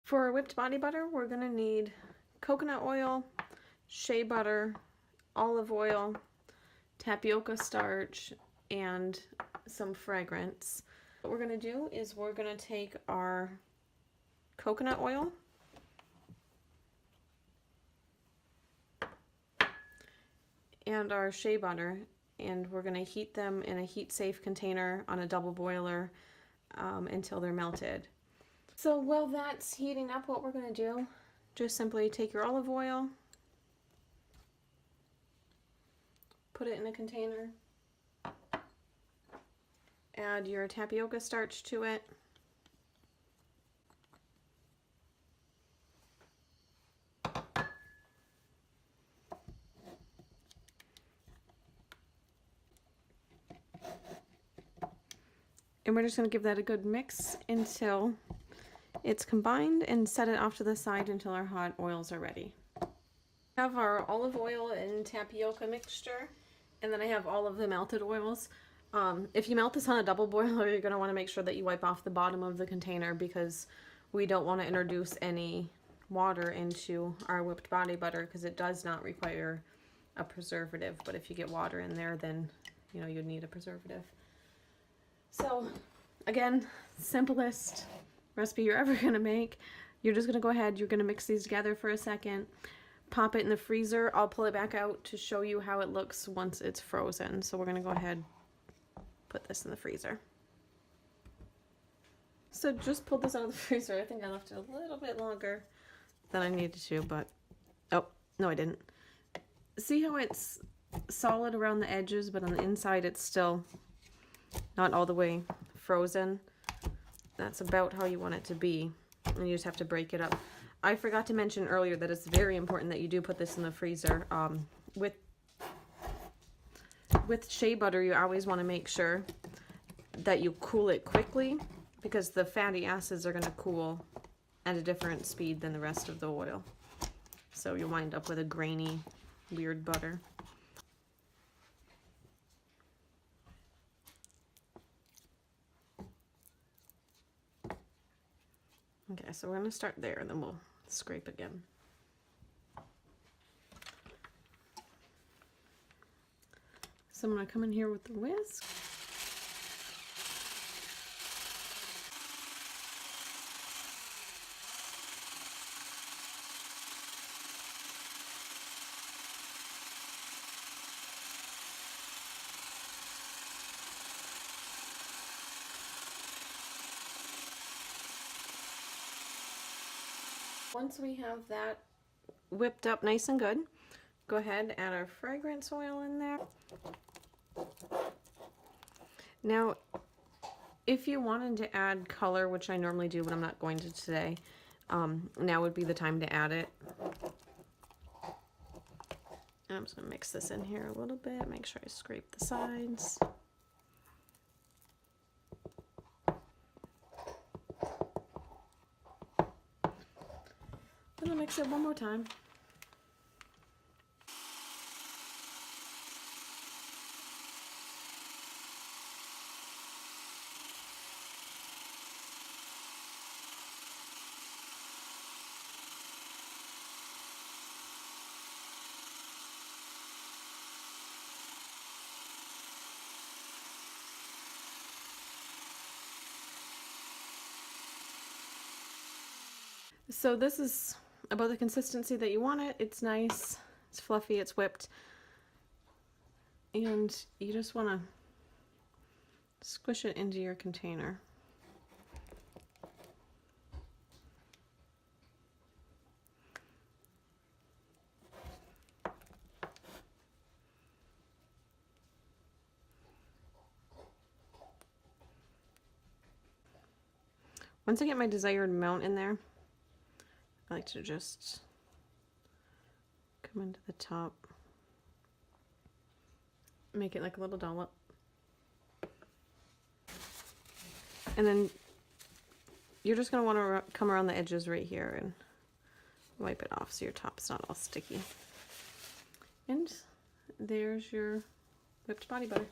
For our whipped body butter, we're gonna need coconut oil, shea butter, olive oil, tapioca starch, and some fragrance. What we're gonna do is we're gonna take our coconut oil and our shea butter, and we're gonna heat them in a heat-safe container on a double boiler until they're melted. So while that's heating up, what we're gonna do, just simply take your olive oil, put it in a container, add your tapioca starch to it, and we're just going to give that a good mix until it's combined, and set it off to the side until our hot oils are ready. I have our olive oil and tapioca mixture, and then I have all of the melted oils. If you melt this on a double boiler, you're going to want to make sure that you wipe off the bottom of the container, because we don't want to introduce any water into our whipped body butter, because it does not require a preservative. But if you get water in there, then you know you'd need a preservative. So again, simplest recipe you're ever gonna make. You're just gonna go ahead, you're gonna mix these together for a second, pop it in the freezer. I'll pull it back out to show you how it looks once it's frozen. So we're gonna go ahead, put this in the freezer. So just pulled this out of the freezer. I think I left it a little bit longer than I needed to, but oh, no I didn't. See how it's solid around the edges, but on the inside it's still not all the way frozen? That's about how you want it to be, and you just have to break it up. I forgot to mention earlier that it's very important that you do put this in the freezer. With shea butter, you always want to make sure that you cool it quickly, because the fatty acids are going to cool at a different speed than the rest of the oil. So you'll wind up with a grainy, weird butter. Okay, so we're going to start there, and then we'll scrape again. So I'm going to come in here with the whisk. Once we have that whipped up nice and good, go ahead and add our fragrance oil in there. Now, if you wanted to add color, which I normally do, but I'm not going to today, now would be the time to add it. I'm just going to mix this in here a little bit, make sure I scrape the sides. And I'll mix it one more time. So this is about the consistency that you want it. It's nice, it's fluffy, it's whipped, and you just want to squish it into your container. Once I get my desired amount in there, I like to just come into the top, make it like a little dollop, and then you're just going to want to come around the edges right here and wipe it off so your top's not all sticky. And there's your whipped body butter.